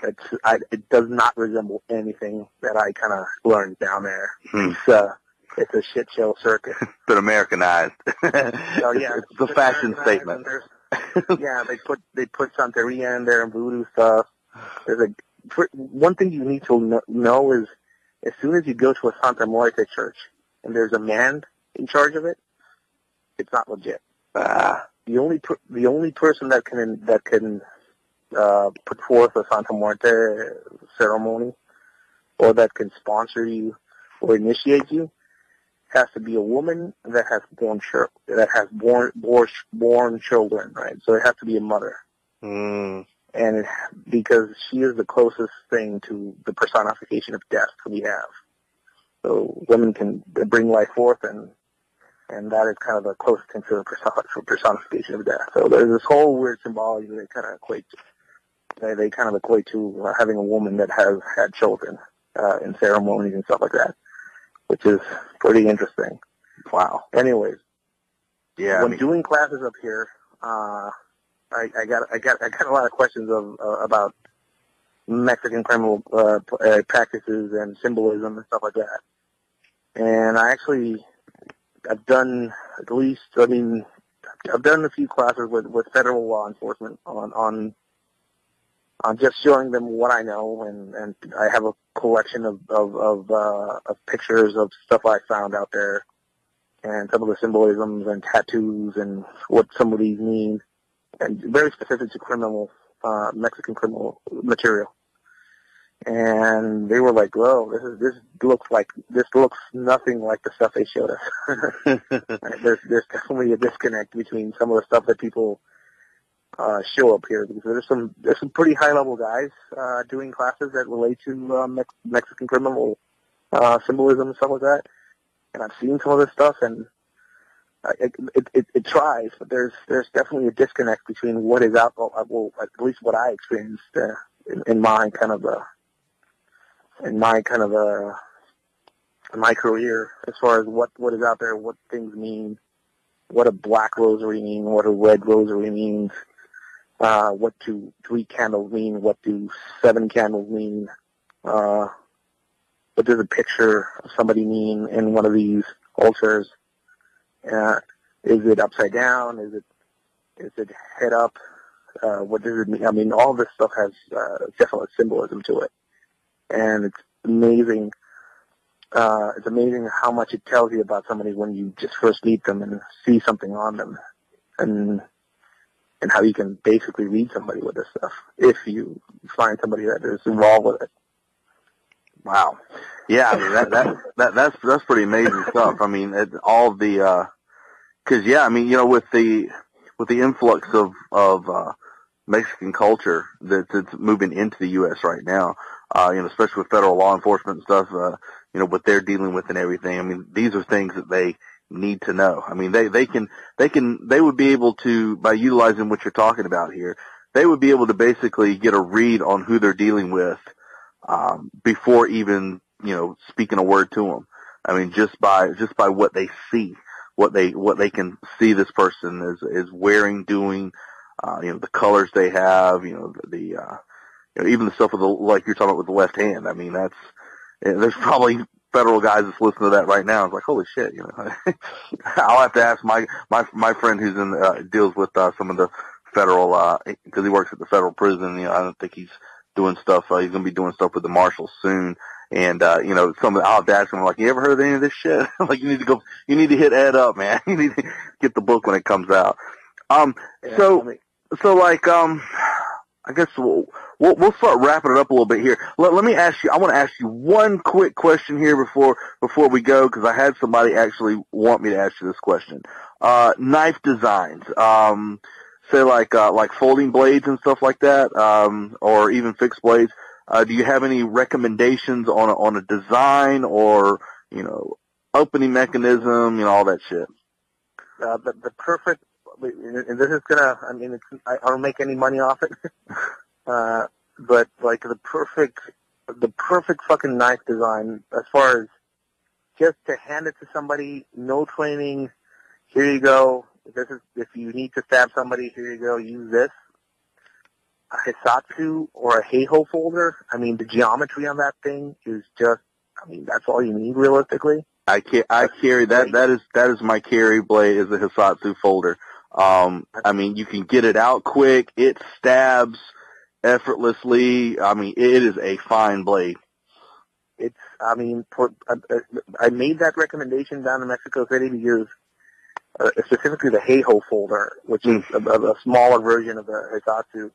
It does not resemble anything that I kind of learned down there. It's a shit show circus.
It's been Americanized.
Oh yeah,
it's a fashion statement.
Yeah, they put Santeria in there and voodoo stuff. One thing you need to know is, as soon as you go to a Santa Muerte church and there's a man in charge of it, it's not legit. The only person that can put forth a Santa Muerte ceremony, or that can sponsor you or initiate you, has to be a woman that has born children, right? So it has to be a mother.
Mm.
And because she is the closest thing to the personification of death we have. So women can bring life forth, and that is kind of the closest thing to the personification of death. So there's this whole weird symbology that they kind of equate to. They kind of equate to having a woman that has had children in ceremonies and stuff like that, which is pretty interesting.
Wow.
Anyways,
yeah.
When doing classes up here, I got a lot of questions about Mexican criminal practices and symbolism and stuff like that. And I've done a few classes with federal law enforcement on just showing them what I know, and I have a collection of pictures of stuff I found out there, and some of the symbolisms and tattoos and what some of these mean, and very specific to Mexican criminal material. And they were like, "Whoa, this looks nothing like the stuff they showed us." There's definitely a disconnect between some of the stuff that people show up here, because there's some pretty high level guys doing classes that relate to Mexican criminal symbolism and stuff like that. And I've seen some of this stuff, and it tries, but there's definitely a disconnect between what is out. Well, at least what I experienced in my kind of my career as far as what is out there, what things mean, what a black rosary mean, what a red rosary means, what do 3 candles mean, what do 7 candles mean, what does a picture of somebody mean in one of these altars? Is it upside down? Is it head up? What does it mean? I mean, all this stuff has definite symbolism to it, and it's amazing. It's amazing how much it tells you about somebody when you just first meet them and see something on them, and how you can basically read somebody with this stuff if you find somebody that is involved with it.
Wow. Yeah, I mean that's pretty amazing stuff. I mean, all the because yeah, I mean, you know, with the influx of Mexican culture that's moving into the U.S. right now, you know, especially with federal law enforcement and stuff, you know, what they're dealing with and everything. I mean, these are things that they need to know. I mean, they would be able to, by utilizing what you're talking about here, they would be able to basically get a read on who they're dealing with before even, you know, speaking a word to them. I mean, just by what they see, what they can see this person is wearing, doing, you know, the colors they have, you know, you know, even the stuff with like you're talking about with the left hand. I mean, there's probably federal guys that's listening to that right now. It's like, holy shit, you know. I'll have to ask my friend who's deals with some of the federal, because he works at the federal prison. You know, I don't think he's doing stuff. He's gonna be doing stuff with the marshals soon. And, you know, I'll have to ask him, like, you ever heard of any of this shit? Like, you need to hit Ed up, man. You need to get the book when it comes out. So like, I guess we'll start wrapping it up a little bit here. Let me ask you, I want to ask you one quick question here before we go, because I had somebody actually want me to ask you this question. Knife designs, say like folding blades and stuff like that, or even fixed blades. Do you have any recommendations on a design or, you know, opening mechanism, you know, all that shit?
The perfect, and this is gonna, I mean, I don't make any money off it, but like the perfect fucking knife design, as far as just to hand it to somebody, no training, here you go, if you need to stab somebody, here you go, use this. A Hisatsu or a Heiho folder, I mean, the geometry on that thing is just, I mean, that's all you need realistically.
I carry that. That is my carry blade, is a Hisatsu folder. I mean, you can get it out quick. It stabs effortlessly. I mean, it is a fine blade.
It's, I mean, I made that recommendation down in Mexico City to use specifically the Heiho folder, which is a smaller version of the Hisatsu,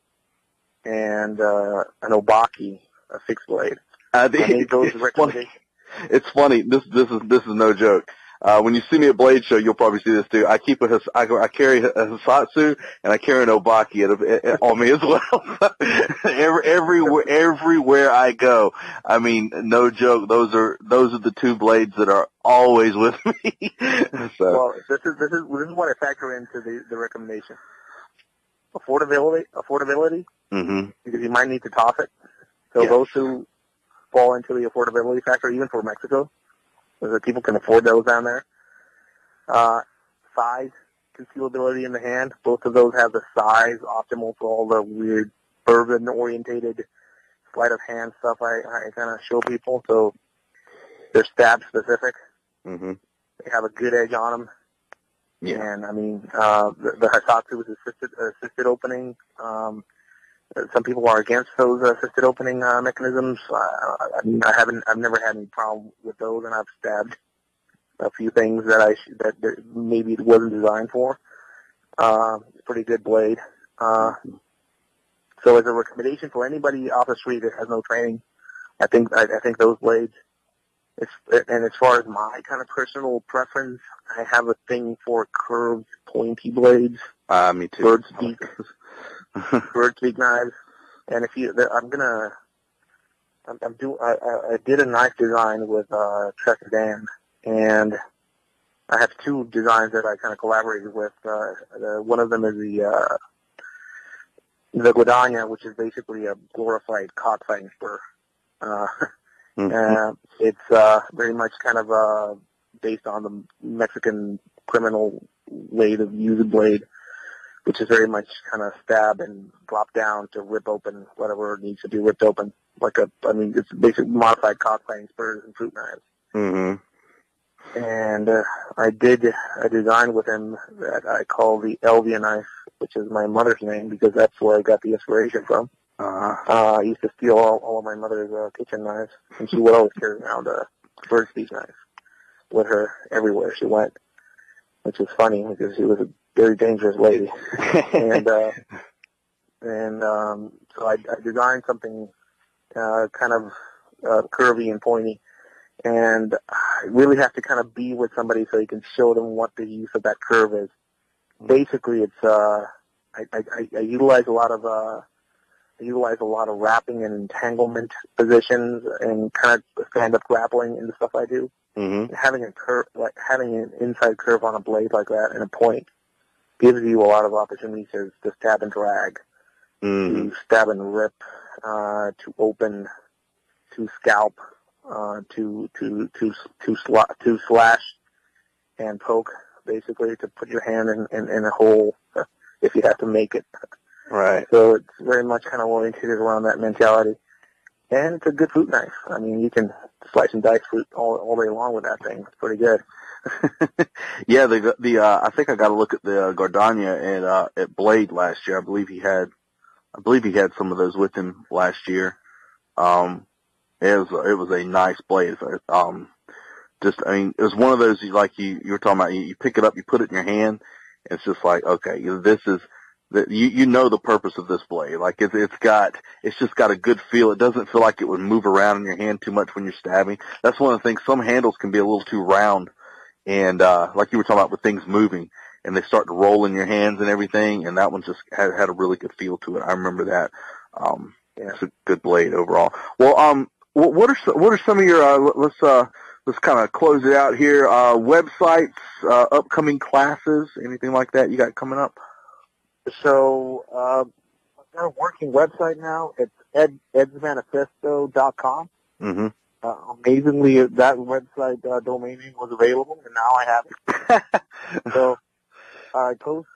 and an Obaki, a fixed blade. I made those recommendations.
It's funny. This is no joke. When you see me at Blade Show, you'll probably see this too. I carry a Hisatsu and I carry an Obaki on me as well. Everywhere I go. I mean, no joke. Those are the two blades that are always with me. So.
Well, this is what I factor into the recommendation. Affordability.
Mm-hmm.
Because you might need to toss it. So those two fall into the affordability factor, even for Mexico. Because people can afford those down there. Size, concealability in the hand. Both of those have the size optimal for all the weird bourbon-orientated sleight of hand stuff I kind of show people. So they're stab specific.
Mm-hmm.
They have a good edge on them.
Yeah.
And I mean, the Hisatsu is assisted opening. Some people are against those assisted opening mechanisms. I mean, I've never had any problem with those, and I've stabbed a few things that maybe it wasn't designed for. Pretty good blade. So as a recommendation for anybody off the street that has no training, I think those blades. And as far as my kind of personal preference, I have a thing for curved, pointy blades.
Me too.
Bird speak knives. And I did a knife design with Dan, and I have two designs that I kind of collaborated with. One of them is the Guadagna, which is basically a glorified cockfighting spur. It's very much kind of based on the Mexican criminal way to use a blade, which is very much kind of stab and drop down to rip open whatever needs to be ripped open. It's basically modified cock fighting spurs and fruit knives.
Mm-hmm.
And I did a design with him that I call the Elvia knife, which is my mother's name because that's where I got the inspiration from. I used to steal all of my mother's kitchen knives, and she would always carry around a bird's beak knife with her everywhere she went, which was funny because she was a very dangerous lady. So I designed something kind of curvy and pointy, and I really have to kind of be with somebody so you can show them what the use of that curve is. Basically, it's I utilize a lot of wrapping and entanglement positions and kind of stand-up grappling in the stuff I do.
Mm-hmm.
Having an inside curve on a blade like that and a point gives you a lot of opportunities to stab and drag, to stab and rip, to open, to scalp, to slash and poke, basically, to put your hand in a hole if you have to make it.
Right.
So it's very much kind of oriented around that mentality. And it's a good fruit knife. I mean, you can slice and dice fruit all day long with that thing. It's pretty good.
Yeah, I think I got to look at the Gardania at Blade last year. I believe he had some of those with him last year. It was a nice blade. It was one of those like you were talking about. You pick it up, you put it in your hand. And it's just like, okay, this is. You know the purpose of this blade. Like it's just got a good feel. It doesn't feel like it would move around in your hand too much when you're stabbing. That's one of the things. Some handles can be a little too round, and like you were talking about with things moving, and they start to roll in your hands and everything. And that one just had a really good feel to it. I remember that. It's a good blade overall. Well, what are some of your let's kind of close it out here. Websites, upcoming classes, anything like that you got coming up?
So I've got a working website now. It's edsmanifesto.com.
Mm-hmm.
Amazingly, that website domain name was available, and now I have it. So I post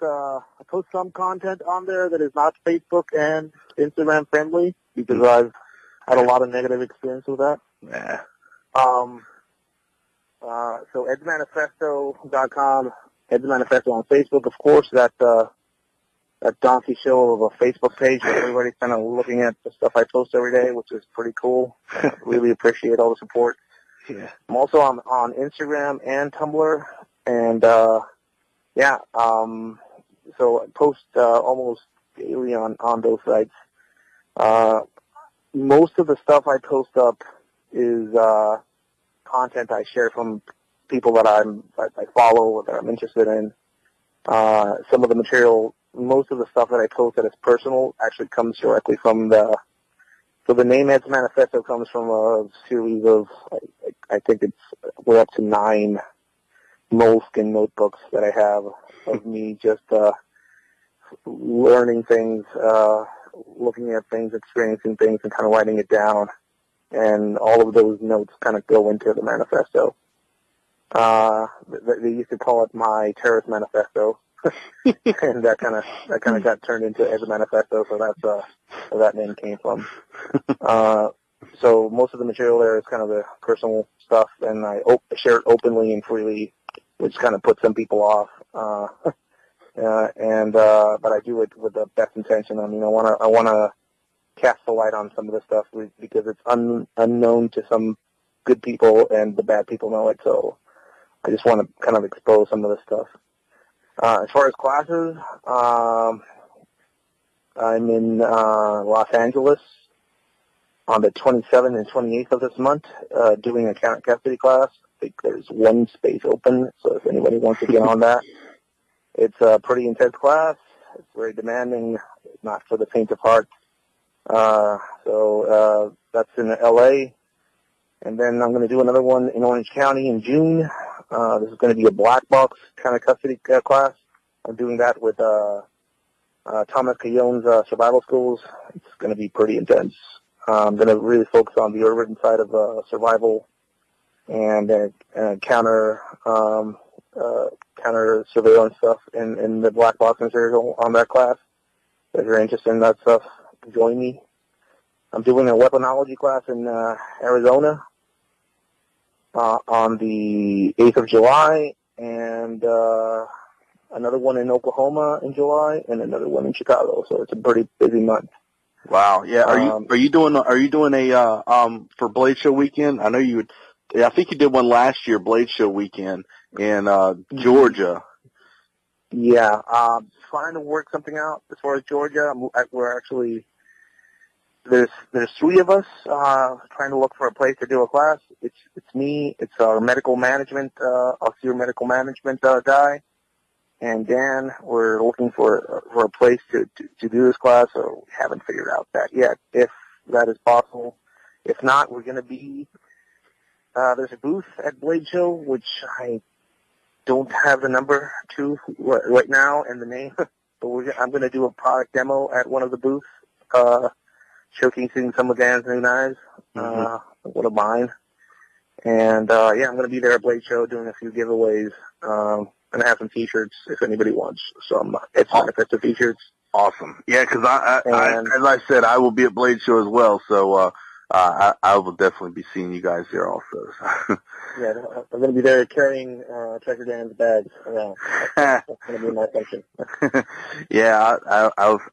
some content on there that is not Facebook and Instagram friendly because I've had a lot of negative experience with that.
Yeah.
So edsmanifesto.com, Edsmanifesto on Facebook, of course. That donkey show of a Facebook page where everybody's kind of looking at the stuff I post every day, which is pretty cool. Really appreciate all the support.
Yeah.
I'm also on Instagram and Tumblr, and so I post almost daily on those sites. Most of the stuff I post up is content I share from people that I follow or that I'm interested in. Some of the material, most of the stuff that I post that is personal actually comes directly from so the name Ed's Manifesto comes from a series of, I think we're up to 9 moleskin notebooks that I have of me just learning things, looking at things, experiencing things, and kind of writing it down. And all of those notes kind of go into the manifesto. They used to call it my terrorist manifesto. And that kind of got turned into Ed's Manifesto, so that's where that name came from. So most of the material there is kind of the personal stuff, and I share it openly and freely, which kind of puts some people off. But I do it with the best intention. I mean, I want to cast the light on some of the stuff because it's unknown to some good people, and the bad people know it. So I just want to kind of expose some of this stuff. As far as classes, I'm in Los Angeles on the 27th and 28th of this month doing a count custody class. I think there's one space open, so if anybody wants to get on that. It's a pretty intense class. It's very demanding. It's not for the faint of heart. So that's in L.A., and then I'm going to do another one in Orange County in June. This is going to be a black box kind of custody class. I'm doing that with Thomas Cayon's survival schools. It's going to be pretty intense. I'm going to really focus on the urban side of survival and counter surveillance stuff in the black box material on that class. If you're interested in that stuff, join me. I'm doing a weaponology class in Arizona on the 8th of July, and another one in Oklahoma in July, and another one in Chicago. So it's a pretty busy month.
Wow. Yeah. Are you doing a for Blade Show weekend? I know you would. I think you did one last year, Blade Show weekend in Georgia.
Yeah. Trying to work something out as far as Georgia. We're actually there's 3 of us trying to look for a place to do a class. It's me. It's our medical management, austere medical management guy, and Dan. We're looking for a place to do this class. So we haven't figured out that yet. If that is possible. If not, we're going to be. There's a booth at Blade Show, which I don't have the number to right now and the name, but I'm going to do a product demo at one of the booths, showcasing some of Dan's new knives, one of mine. And, I'm going to be there at Blade Show doing a few giveaways, and I have some T-shirts if anybody wants some manifesto T-shirts.
Awesome. Yeah, because as I said, I will be at Blade Show as well, so I will definitely be seeing you guys there also.
Yeah, I'm going to be there carrying Treasure Dan's bags around. That's going to be my function.
Yeah,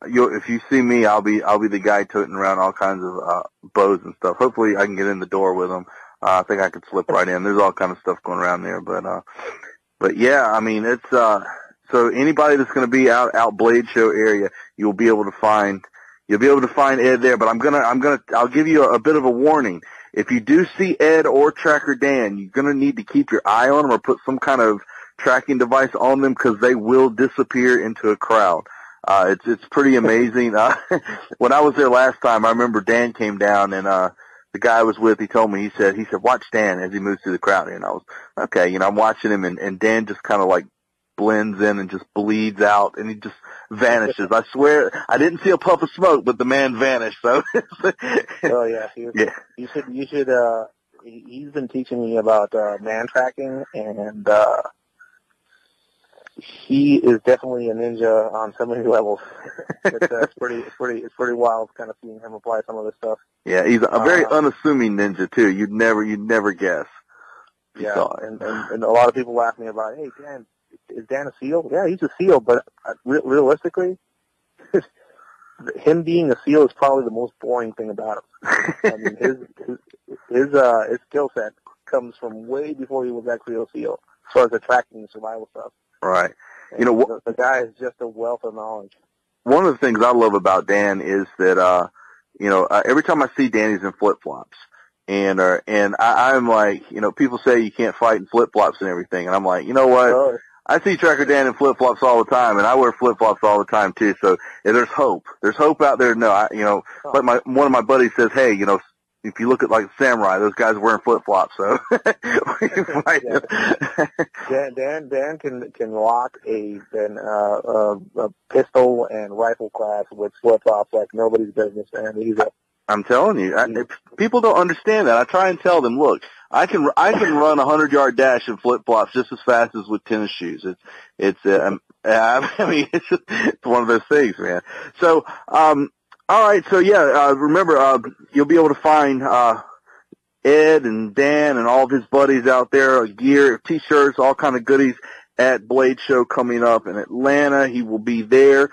if you see me, I'll be the guy toting around all kinds of bows and stuff. Hopefully, I can get in the door with them. I think I could slip right in. There's all kind of stuff going around there, but yeah, I mean, it's so anybody that's going to be out Blade Show area, you'll be able to find Ed there. But I'll give you a bit of a warning. If you do see Ed or Tracker Dan, you're going to need to keep your eye on them or put some kind of tracking device on them because they will disappear into a crowd. It's pretty amazing. When I was there last time, I remember Dan came down and the guy I was with, he told me, he said, watch Dan as he moves through the crowd. And I was, okay, I'm watching him and Dan just kind of like blends in and just bleeds out and he just vanishes. I swear, I didn't see a puff of smoke, but the man vanished. So,
oh yeah, you should. He's been teaching me about man tracking, and he is definitely a ninja on so many levels. It's pretty wild, kind of seeing him apply some of this stuff.
Yeah, he's a very unassuming ninja too. You'd never guess.
Yeah, and a lot of people ask me about, hey Dan, is Dan a SEAL? Yeah, he's a SEAL, but realistically, him being a SEAL is probably the most boring thing about him. I mean, his skill set comes from way before he was actually a SEAL, as far as the tracking and survival stuff.
Right.
And the guy is just a wealth of knowledge.
One of the things I love about Dan is that, every time I see Dan, he's in flip-flops. And I'm like, people say you can't fight in flip-flops and everything. And I'm like, you know what?
Oh.
I see Tracker Dan in flip-flops all the time, and I wear flip-flops all the time too. So there's hope. There's hope out there. No, like one of my buddies says, hey, if you look at like Samurai, those guys are wearing flip-flops. So
Dan can lock a pistol and rifle class with flip-flops like nobody's business, and
I'm telling you, people don't understand that. I try and tell them, look, I can run 100-yard dash in flip-flops just as fast as with tennis shoes. It's one of those things, man. So, all right. So yeah, remember, you'll be able to find, Ed and Dan and all of his buddies out there, gear, T-shirts, all kind of goodies at Blade Show coming up in Atlanta. He will be there.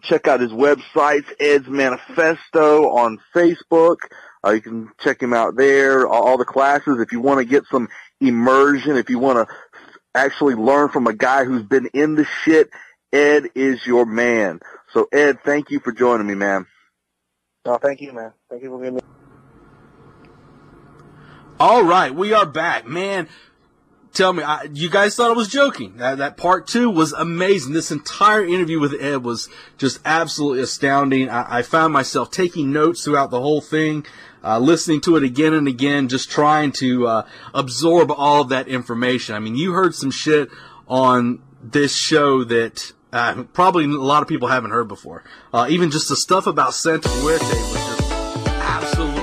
Check out his websites, Ed's Manifesto on Facebook. You can check him out there, all the classes. If you want to get some immersion, if you want to actually learn from a guy who's been in the shit, Ed is your man. So, Ed, thank you for joining me, man.
Oh, thank you, man. Thank you for giving me.
All right, we are back, man. Tell me, you guys thought I was joking. That part 2 was amazing. This entire interview with Ed was just absolutely astounding. I found myself taking notes throughout the whole thing, listening to it again and again, just trying to absorb all of that information. I mean, you heard some shit on this show that probably a lot of people haven't heard before. Even just the stuff about Santa Muerte was just absolutely